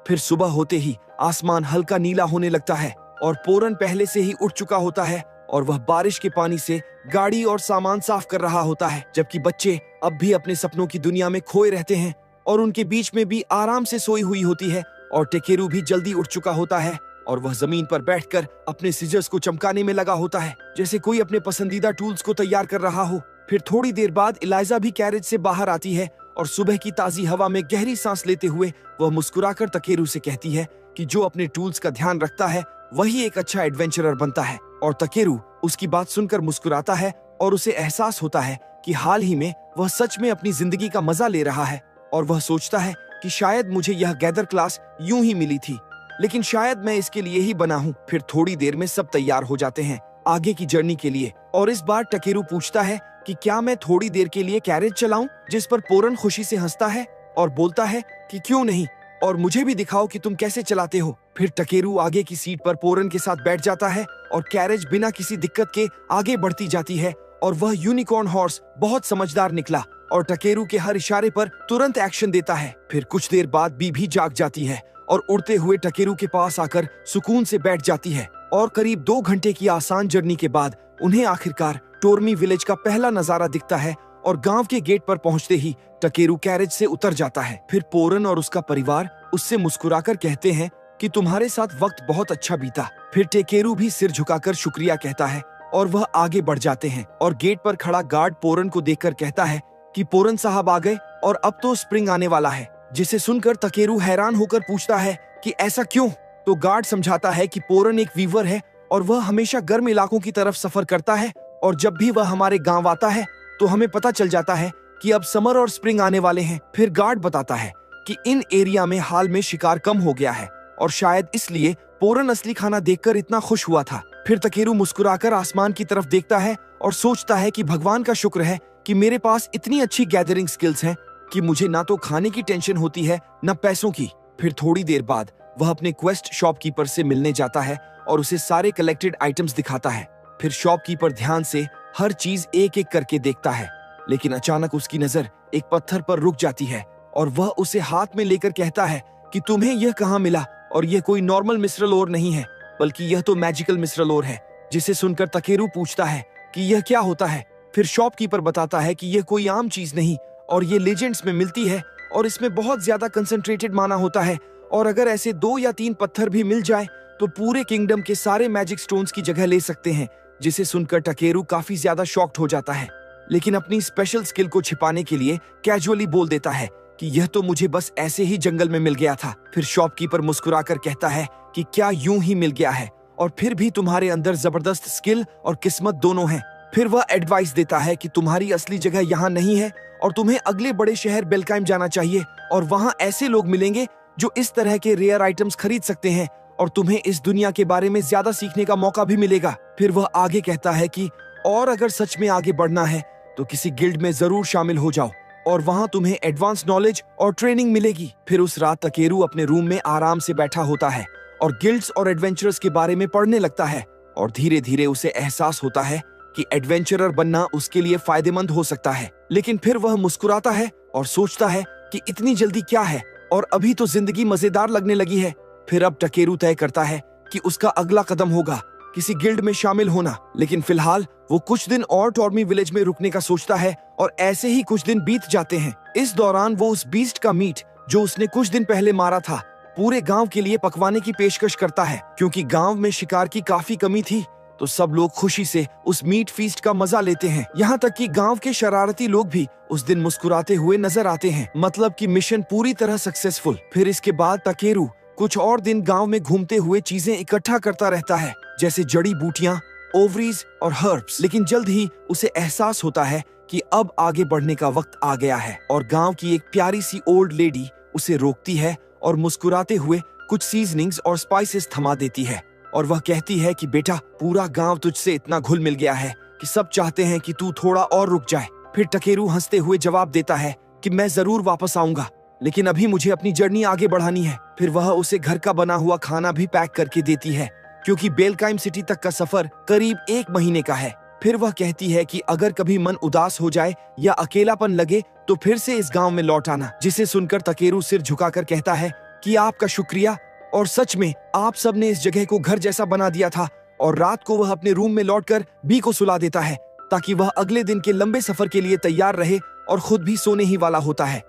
फिर सुबह होते ही आसमान हल्का नीला होने लगता है और पोरन पहले से ही उठ चुका होता है और वह बारिश के पानी से गाड़ी और सामान साफ कर रहा होता है, जबकि बच्चे अब भी अपने सपनों की दुनिया में खोए रहते हैं और उनके बीच में भी आराम से सोई हुई होती है। और टेकेरू भी जल्दी उठ चुका होता है और वह जमीन पर बैठकर अपने सीजर्स को चमकाने में लगा होता है जैसे कोई अपने पसंदीदा टूल्स को तैयार कर रहा हो। फिर थोड़ी देर बाद इलाइजा भी कैरेज से बाहर आती है और सुबह की ताजी हवा में गहरी सांस लेते हुए वह मुस्कुराकर तकेरू से कहती है कि जो अपने टूल्स का ध्यान रखता है वही एक अच्छा एडवेंचरर बनता है। और तकेरू उसकी बात सुनकर मुस्कुराता है और उसे एहसास होता है कि हाल ही में वह सच में अपनी जिंदगी का मजा ले रहा है और वह सोचता है कि शायद मुझे यह गैदर क्लास यूं ही मिली थी, लेकिन शायद मैं इसके लिए ही बना हूँ। फिर थोड़ी देर में सब तैयार हो जाते हैं आगे की जर्नी के लिए और इस बार टकेरू पूछता है कि क्या मैं थोड़ी देर के लिए कैरेज चलाऊं, जिस पर पोरन खुशी से हंसता है और बोलता है कि क्यों नहीं, और मुझे भी दिखाओ कि तुम कैसे चलाते हो। फिर टकेरू आगे की सीट पर पोरन के साथ बैठ जाता है और कैरेज बिना किसी दिक्कत के आगे बढ़ती जाती है और वह यूनिकॉर्न हॉर्स बहुत समझदार निकला और टकेरू के हर इशारे पर तुरंत एक्शन देता है। फिर कुछ देर बाद बी भी जाग जाती है और उड़ते हुए टकेरू के पास आकर सुकून से बैठ जाती है और करीब 2 घंटे की आसान जर्नी के बाद उन्हें आखिरकार टोरमी विलेज का पहला नजारा दिखता है और गांव के गेट पर पहुंचते ही टकेरू कैरेज से उतर जाता है। फिर पोरन और उसका परिवार उससे मुस्कुराकर कहते हैं कि तुम्हारे साथ वक्त बहुत अच्छा बीता। फिर टकेरू भी सिर झुकाकर शुक्रिया कहता है और वह आगे बढ़ जाते हैं और गेट पर खड़ा गार्ड पोरन को देखकर कहता है कि पोरन साहब आ गए और अब तो स्प्रिंग आने वाला है, जिसे सुनकर टकेरू हैरान होकर पूछता है कि ऐसा क्यों। तो गार्ड समझाता है कि पोरन एक वीवर है और वह हमेशा गर्म इलाकों की तरफ सफर करता है और जब भी वह हमारे गांव आता है तो हमें पता चल जाता है कि अब समर और स्प्रिंग आने वाले हैं। फिर गार्ड बताता है कि इन एरिया में हाल में शिकार कम हो गया है और शायद इसलिए पोरन असली खाना देखकर इतना खुश हुआ था। फिर टकेरू मुस्कुराकर आसमान की तरफ देखता है और सोचता है कि भगवान का शुक्र है कि मेरे पास इतनी अच्छी गैदरिंग स्किल्स हैं कि मुझे ना तो खाने की टेंशन होती है न पैसों की। फिर थोड़ी देर बाद वह अपने क्वेस्ट शॉपकीपर से मिलने जाता है और उसे सारे कलेक्टेड आइटम्स दिखाता है। फिर शॉपकीपर ध्यान से हर चीज एक एक करके देखता है, लेकिन अचानक उसकी नजर एक पत्थर पर रुक जाती है और वह उसे हाथ में लेकर कहता है कि तुम्हें यह कहाँ मिला, और यह कोई नॉर्मल मिस्रल ओर नहीं है बल्कि यह तो मैजिकल मिस्रल ओर है। जिसे सुनकर टकेरू पूछता है कि यह क्या होता है। फिर शॉपकीपर बताता है कि यह कोई आम चीज नहीं और ये लेजेंड्स में मिलती है और इसमें बहुत ज्यादा कंसंट्रेटेड माना होता है, और अगर ऐसे 2 या 3 पत्थर भी मिल जाए तो पूरे किंगडम के सारे मैजिक स्टोन्स की जगह ले सकते हैं। जिसे सुनकर टकेरू काफी ज्यादा शॉक्ड हो जाता है, लेकिन अपनी स्पेशल स्किल को छिपाने के लिए कैजुअली बोल देता है कि यह तो मुझे बस ऐसे ही जंगल में मिल गया था। फिर शॉपकीपर मुस्कुराकर कहता है कि क्या यूं ही मिल गया है, और फिर भी तुम्हारे अंदर जबरदस्त स्किल और किस्मत दोनों हैं। फिर वह एडवाइस देता है कि तुम्हारी असली जगह यहाँ नहीं है और तुम्हें अगले बड़े शहर बेल्काइम जाना चाहिए और वहाँ ऐसे लोग मिलेंगे जो इस तरह के रेयर आइटम्स खरीद सकते हैं और तुम्हें इस दुनिया के बारे में ज्यादा सीखने का मौका भी मिलेगा। फिर वह आगे कहता है कि और अगर सच में आगे बढ़ना है तो किसी गिल्ड में जरूर शामिल हो जाओ और वहाँ तुम्हें एडवांस नॉलेज और ट्रेनिंग मिलेगी। फिर उस रात तकेरू अपने रूम में आराम से बैठा होता है और गिल्ड्स और एडवेंचरर्स के बारे में पढ़ने लगता है और धीरे धीरे उसे एहसास होता है कि एडवेंचरर बनना उसके लिए फायदेमंद हो सकता है। लेकिन फिर वह मुस्कुराता है और सोचता है कि इतनी जल्दी क्या है और अभी तो जिंदगी मजेदार लगने लगी है। फिर अब टकेरू तय करता है कि उसका अगला कदम होगा किसी गिल्ड में शामिल होना। लेकिन फिलहाल वो कुछ दिन और टॉर्मी विलेज में रुकने का सोचता है और ऐसे ही कुछ दिन बीत जाते हैं। इस दौरान वो उस बीस्ट का मीट जो उसने कुछ दिन पहले मारा था पूरे गांव के लिए पकवाने की पेशकश करता है। क्योंकि गांव में शिकार की काफी कमी थी तो सब लोग खुशी से उस मीट फीस्ट का मजा लेते हैं। यहाँ तक कि गांव के शरारती लोग भी उस दिन मुस्कुराते हुए नजर आते हैं, मतलब कि मिशन पूरी तरह सक्सेसफुल। फिर इसके बाद टकेरू कुछ और दिन गांव में घूमते हुए चीजें इकट्ठा करता रहता है, जैसे जड़ी बूटियां, ओवरीज और हर्ब्स। लेकिन जल्द ही उसे एहसास होता है कि अब आगे बढ़ने का वक्त आ गया है और गांव की एक प्यारी सी ओल्ड लेडी उसे रोकती है और मुस्कुराते हुए कुछ सीजनिंग्स और स्पाइसेस थमा देती है और वह कहती है कि बेटा, पूरा गांव तुझसे इतना घुल मिल गया है कि सब चाहते हैं कि तू थोड़ा और रुक जाए। फिर टकेरू हंसते हुए जवाब देता है कि मैं जरूर वापस आऊंगा, लेकिन अभी मुझे अपनी जर्नी आगे बढ़ानी है। फिर वह उसे घर का बना हुआ खाना भी पैक करके देती है क्योंकि बेल्काइम सिटी तक का सफर करीब 1 महीने का है। फिर वह कहती है कि अगर कभी मन उदास हो जाए या अकेलापन लगे तो फिर से इस गांव में लौट आना। जिसे सुनकर टकेरू सिर झुकाकर कहता है कि आपका शुक्रिया, और सच में आप सब ने इस जगह को घर जैसा बना दिया था। और रात को वह अपने रूम में लौटकर बी को सुला देता है ताकि वह अगले दिन के लंबे सफर के लिए तैयार रहे और खुद भी सोने ही वाला होता है।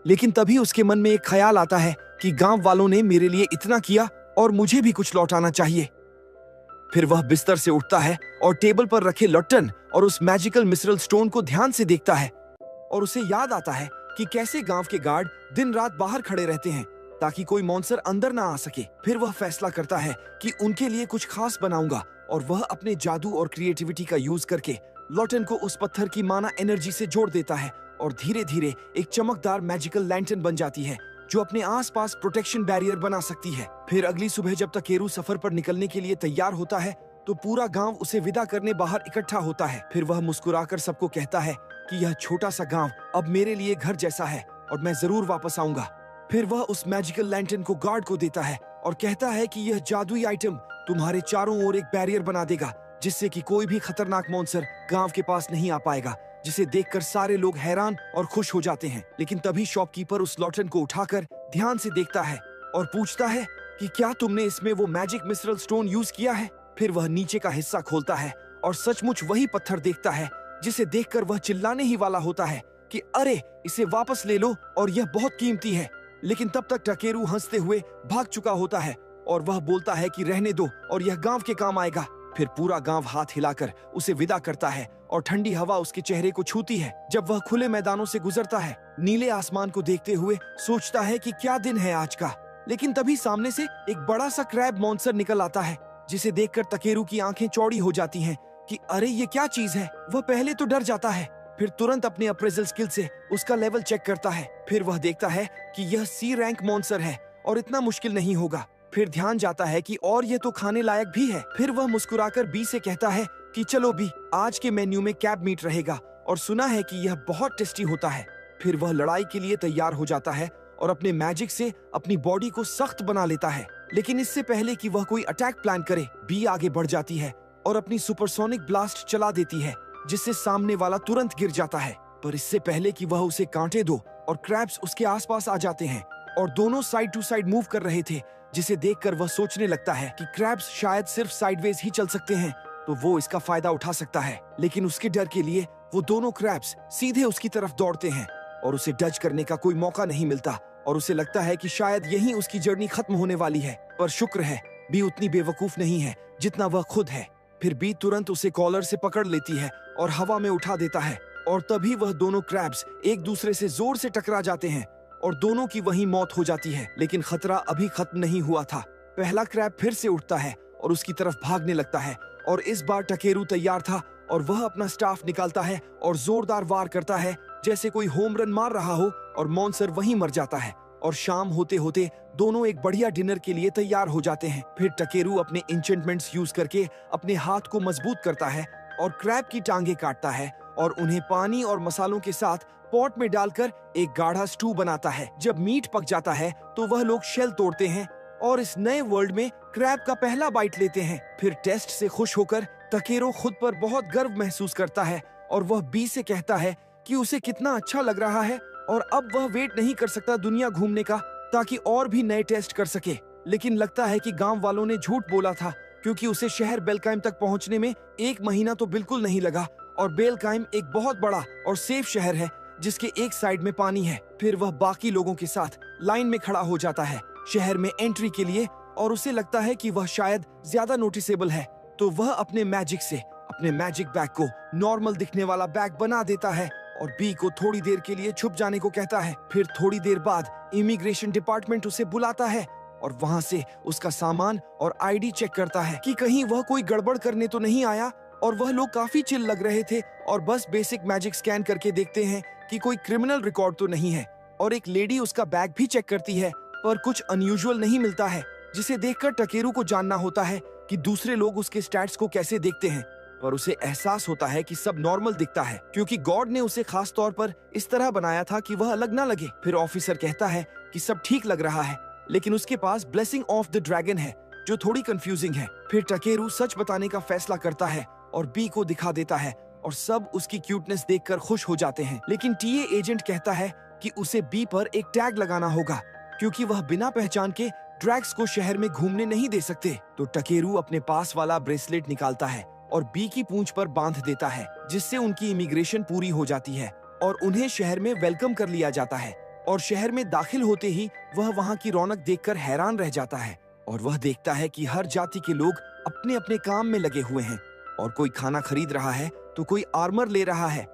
लेकिन तभी उसके मन में एक ख्याल आता है कि गांव वालों ने मेरे लिए इतना किया और मुझे भी कुछ लौटाना चाहिए। फिर वह बिस्तर से उठता है और टेबल पर रखे लट्टन और उस मैजिकल मिसरल स्टोन को ध्यान से देखता है और उसे याद आता है कि कैसे गांव के गार्ड दिन रात बाहर खड़े रहते हैं ताकि कोई मॉन्स्टर अंदर ना आ सके। फिर वह फैसला करता है कि उनके लिए कुछ खास बनाऊंगा और वह अपने जादू और क्रिएटिविटी का यूज करके लॉटन को उस पत्थर की माना एनर्जी से जोड़ देता है और धीरे धीरे एक चमकदार मैजिकल लैंटर्न बन जाती है जो अपने आसपास प्रोटेक्शन बैरियर बना सकती है। फिर अगली सुबह जब टकेरू सफर पर निकलने के लिए तैयार होता है तो पूरा गांव उसे विदा करने बाहर इकट्ठा होता है। फिर वह मुस्कुराकर सबको कहता है कि यह छोटा सा गांव अब मेरे लिए घर जैसा है और मैं जरूर वापस आऊंगा। फिर वह उस मैजिकल लैंटर्न को गार्ड को देता है और कहता है कि यह जादुई आइटम तुम्हारे चारों ओर एक बैरियर बना देगा जिससे कि कोई भी खतरनाक मॉन्स्टर गांव के पास नहीं आ पाएगा। जिसे देखकर सारे लोग हैरान और खुश हो जाते हैं। लेकिन तभी शॉपकीपर उस लॉटन को उठाकर ध्यान से देखता है और पूछता है कि क्या तुमने इसमें वो मैजिक मिसरल स्टोन यूज किया है। फिर वह नीचे का हिस्सा खोलता है और सचमुच वही पत्थर देखता है जिसे देखकर वह चिल्लाने ही वाला होता है कि अरे, इसे वापस ले लो और यह बहुत कीमती है। लेकिन तब तक टकेरू हंसते हुए भाग चुका होता है और वह बोलता है कि रहने दो और यह गांव के काम आएगा। फिर पूरा गांव हाथ हिलाकर उसे विदा करता है और ठंडी हवा उसके चेहरे को छूती है जब वह खुले मैदानों से गुजरता है। नीले आसमान को देखते हुए सोचता है कि क्या दिन है आज का। लेकिन तभी सामने से एक बड़ा सा क्रैब मॉन्स्टर निकल आता है जिसे देखकर टकेरू की आंखें चौड़ी हो जाती हैं कि अरे, ये क्या चीज है। वह पहले तो डर जाता है, फिर तुरंत अपने अप्रेजल स्किल से उसका लेवल चेक करता है। फिर वह देखता है कि यह सी रैंक मॉन्स्टर है और इतना मुश्किल नहीं होगा। फिर ध्यान जाता है कि और ये तो खाने लायक भी है। फिर वह मुस्कुराकर बी से कहता है कि चलो बी, आज के मेन्यू में कैब मीट रहेगा और सुना है कि यह बहुत टेस्टी होता है। फिर वह लड़ाई के लिए तैयार हो जाता है और अपने मैजिक से अपनी बॉडी को सख्त बना लेता है। लेकिन इससे पहले कि वह कोई अटैक प्लान करे, बी आगे बढ़ जाती है और अपनी सुपरसोनिक ब्लास्ट चला देती है जिससे सामने वाला तुरंत गिर जाता है। पर इससे पहले कि वह उसे कांटे दो और क्रैब्स उसके आसपास आ जाते हैं और दोनों साइड टू साइड मूव कर रहे थे, जिसे देखकर वह सोचने लगता है कि क्रैब्स शायद सिर्फ साइडवेज ही चल सकते हैं तो वो इसका फायदा उठा सकता है। लेकिन उसके डर के लिए वो दोनों क्रैब्स सीधे उसकी तरफ दौड़ते हैं और उसे डच करने का कोई मौका नहीं मिलता और उसे लगता है कि शायद यहीं उसकी जर्नी खत्म होने वाली है। पर शुक्र है बी उतनी बेवकूफ नहीं है जितना वह खुद है। फिर बी तुरंत उसे कॉलर से पकड़ लेती है और हवा में उठा देता है और तभी वह दोनों क्रैब्स एक दूसरे से जोर से टकरा जाते हैं और दोनों की वहीं मौत हो जाती है। लेकिन खतरा अभी खत्म नहीं हुआ था। पहला क्रैब फिर से उठता है और उसकी तरफ भागने लगता है और इस बार टकेरू तैयार था और वह अपना स्टाफ निकालता है और जोरदार वार करता है जैसे कोई होम रन मार रहा हो, और मॉन्सर वहीं मर जाता है। और शाम होते होते दोनों एक बढ़िया डिनर के लिए तैयार हो जाते हैं। फिर टकेरू अपने इंचेंटमेंट्स यूज करके अपने हाथ को मजबूत करता है और क्रैब की टांगे काटता है और उन्हें पानी और मसालों के साथ पॉट में डालकर एक गाढ़ा स्टू बनाता है। जब मीट पक जाता है तो वह लोग शेल तोड़ते हैं और इस नए वर्ल्ड में क्रैब का पहला बाइट लेते हैं। फिर टेस्ट से खुश होकर टकेरू खुद पर बहुत गर्व महसूस करता है और वह बी से कहता है कि उसे कितना अच्छा लग रहा है और अब वह वेट नहीं कर सकता दुनिया घूमने का ताकि और भी नए टेस्ट कर सके। लेकिन लगता है कि गांव वालों ने झूठ बोला था, क्योंकि उसे शहर बेलकाइम तक पहुंचने में 1 महीना तो बिल्कुल नहीं लगा और बेलकाइम एक बहुत बड़ा और सेफ शहर है जिसके एक साइड में पानी है। फिर वह बाकी लोगों के साथ लाइन में खड़ा हो जाता है शहर में एंट्री के लिए और उसे लगता है कि वह शायद ज्यादा नोटिसेबल है, तो वह अपने मैजिक से अपने मैजिक बैग को नॉर्मल दिखने वाला बैग बना देता है और बी को थोड़ी देर के लिए छुप जाने को कहता है। फिर थोड़ी देर बाद इमिग्रेशन डिपार्टमेंट उसे बुलाता है और वहां से उसका सामान और आईडी चेक करता है कि कहीं वह कोई गड़बड़ करने तो नहीं आया। और वह लोग काफी चिल लग रहे थे और बस बेसिक मैजिक स्कैन करके देखते हैं कि कोई क्रिमिनल रिकॉर्ड तो नहीं है। और एक लेडी उसका बैग भी चेक करती है पर कुछ अनयूजुअल नहीं मिलता है, जिसे देखकर टकेरू को जानना होता है कि दूसरे लोग उसके स्टैट्स को कैसे देखते हैं। पर उसे एहसास होता है कि सब नॉर्मल दिखता है, क्योंकि गॉड ने उसे खास तौर पर इस तरह बनाया था कि वह अलग ना लगे। फिर ऑफिसर कहता है कि सब ठीक लग रहा है, लेकिन उसके पास ब्लेसिंग ऑफ द ड्रैगन है जो थोड़ी कंफ्यूजिंग है। फिर टकेरू सच बताने का फैसला करता है और बी को दिखा देता है और सब उसकी क्यूटनेस देखकर खुश हो जाते हैं। लेकिन टीए एजेंट कहता है कि उसे बी पर एक टैग लगाना होगा, क्योंकि वह बिना पहचान के ड्रैग्स को शहर में घूमने नहीं दे सकते। तो टकेरू अपने पास वाला ब्रेसलेट निकालता है और बी की पूंछ पर बांध देता है, जिससे उनकी इमिग्रेशन पूरी हो जाती है और उन्हें शहर में वेलकम कर लिया जाता है। और शहर में दाखिल होते ही वह वहाँ की रौनक देखकर हैरान रह जाता है और वह देखता है कि हर जाति के लोग अपने अपने काम में लगे हुए हैं, और कोई खाना खरीद रहा है तो कोई आर्मर ले रहा है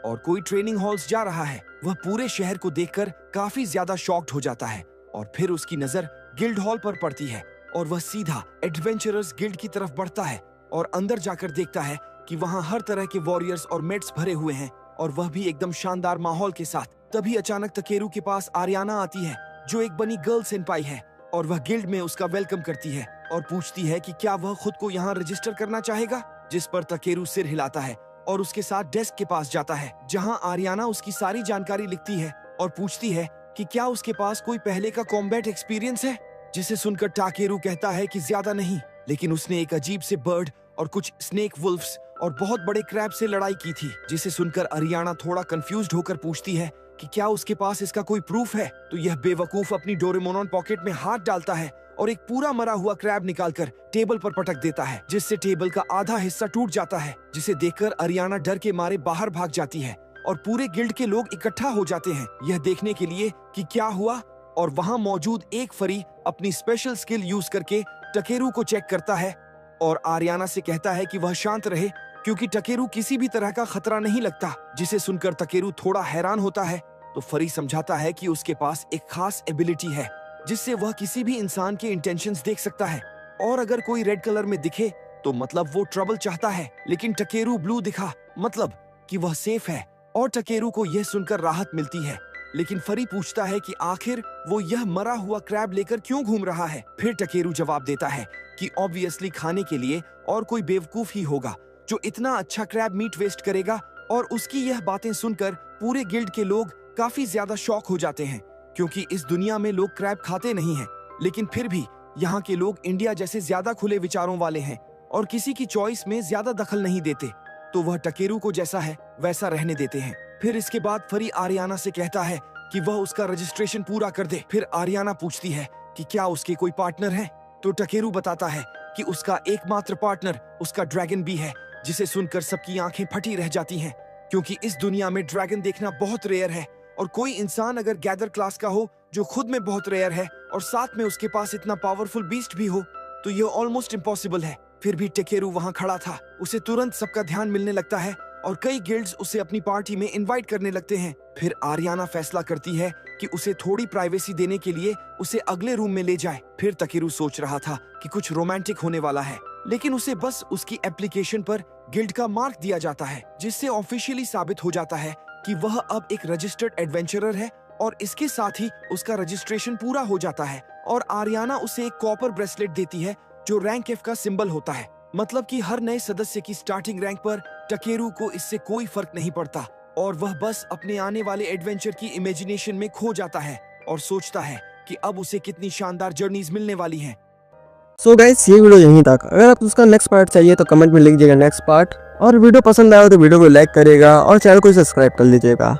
और कोई ट्रेनिंग हॉल्स जा रहा है। वह पूरे शहर को देखकर काफी ज्यादा शॉक्ड हो जाता है और फिर उसकी नजर गिल्ड हॉल पर पड़ती है और वह सीधा एडवेंचरर्स गिल्ड की तरफ बढ़ता है और अंदर जाकर देखता है कि वहाँ हर तरह के वॉरियर्स और मेट्स भरे हुए हैं और वह भी एकदम शानदार माहौल के साथ। तभी अचानक टकेरू के पास आरियाना आती है, जो एक बनी गर्ल सेनपाई है, और वह गिल्ड में उसका वेलकम करती है और पूछती है कि क्या वह खुद को यहाँ रजिस्टर करना चाहेगा, जिस पर टकेरू सिर हिलाता है और उसके साथ डेस्क के पास जाता है, जहाँ आरियाना उसकी सारी जानकारी लिखती है और पूछती है कि क्या उसके पास कोई पहले का कॉम्बैट एक्सपीरियंस है, जिसे सुनकर टकेरू कहता है कि ज्यादा नहीं, लेकिन उसने एक अजीब से बर्ड और कुछ स्नेक वुल्फ्स और बहुत बड़े क्रैब से लड़ाई की थी। जिसे सुनकर आरियाना थोड़ा कंफ्यूज्ड होकर पूछती है कि क्या उसके पास इसका कोई प्रूफ है। तो यह बेवकूफ अपनी डोरेमोन पॉकेट में हाथ डालता है और एक पूरा मरा हुआ क्रैब निकालकर टेबल पर पटक देता है, जिससे टेबल का आधा हिस्सा टूट जाता है, जिसे देखकर आरियाना डर के मारे बाहर भाग जाती है और पूरे गिल्ड के लोग इकट्ठा हो जाते हैं यह देखने के लिए कि क्या हुआ। और वहाँ मौजूद एक फरी अपनी स्पेशल स्किल यूज करके टकेरू को चेक करता है और आरियाना से कहता है कि वह शांत रहे, क्योंकि टकेरू किसी भी तरह का खतरा नहीं लगता। जिसे सुनकर टकेरू थोड़ा हैरान होता है तो फरी समझाता है कि उसके पास एक खास एबिलिटी है जिससे वह किसी भी इंसान के इंटेंशंस देख सकता है, और अगर कोई रेड कलर में दिखे तो मतलब वो ट्रबल चाहता है, लेकिन टकेरू ब्लू दिखा मतलब कि वह सेफ है। और टकेरू को यह सुनकर राहत मिलती है, लेकिन फरी पूछता है कि आखिर वो यह मरा हुआ क्रैब लेकर क्यों घूम रहा है। फिर टकेरू जवाब देता है कि ऑब्वियसली खाने के लिए, और कोई बेवकूफ ही होगा जो इतना अच्छा क्रैब मीट वेस्ट करेगा। और उसकी यह बातें सुनकर पूरे गिल्ड के लोग काफी ज्यादा शॉक हो जाते हैं, क्योंकि इस दुनिया में लोग क्रैब खाते नहीं हैं, लेकिन फिर भी यहाँ के लोग इंडिया जैसे ज्यादा खुले विचारों वाले हैं और किसी की चॉइस में ज्यादा दखल नहीं देते, तो वह टकेरू को जैसा है वैसा रहने देते हैं। फिर इसके बाद फरी आरियाना से कहता है कि वह उसका रजिस्ट्रेशन पूरा कर दे। फिर आरियाना पूछती है कि क्या उसके कोई पार्टनर है, तो टकेरू बताता है कि उसका एकमात्र पार्टनर उसका ड्रैगन भी है, जिसे सुनकर सबकी आंखें फटी रह जाती हैं, क्योंकि इस दुनिया में ड्रैगन देखना बहुत रेयर है और कोई इंसान अगर गैदर क्लास का हो जो खुद में बहुत रेयर है और साथ में उसके पास इतना पावरफुल बीस्ट भी हो, तो ये ऑलमोस्ट इम्पॉसिबल है। फिर भी टकेरू वहाँ खड़ा था, उसे तुरंत सबका ध्यान मिलने लगता है और कई गिल्ड्स उसे अपनी पार्टी में इनवाइट करने लगते हैं। फिर आरियाना फैसला करती है कि उसे थोड़ी प्राइवेसी देने के लिए उसे अगले रूम में ले जाए। फिर टकेरू सोच रहा था कि कुछ रोमांटिक होने वाला है, लेकिन उसे बस उसकी एप्लीकेशन पर गिल्ड का मार्क दिया जाता है, जिससे ऑफिशियली साबित हो जाता है कि वह अब एक रजिस्टर्ड एडवेंचरर है और इसके साथ ही उसका रजिस्ट्रेशन पूरा हो जाता है और आरियाना उसे एक कॉपर ब्रेसलेट देती है जो रैंक एफ का सिंबल होता है। मतलब कि हर नए सदस्य की स्टार्टिंग रैंक पर टकेरू को इससे कोई फर्क नहीं पड़ता और वह बस अपने आने वाले एडवेंचर की इमेजिनेशन में खो जाता है और सोचता है कि अब उसे कितनी शानदार जर्नीज मिलने वाली हैं। सो गाइस, ये वीडियो यहीं तक। अगर आपको उसका नेक्स्ट पार्ट चाहिए तो कमेंट में लिख दीजिएगा नेक्स्ट पार्ट, और वीडियो पसंद आया तो वीडियो को लाइक करिएगा और चैनल को सब्सक्राइब कर लीजिएगा।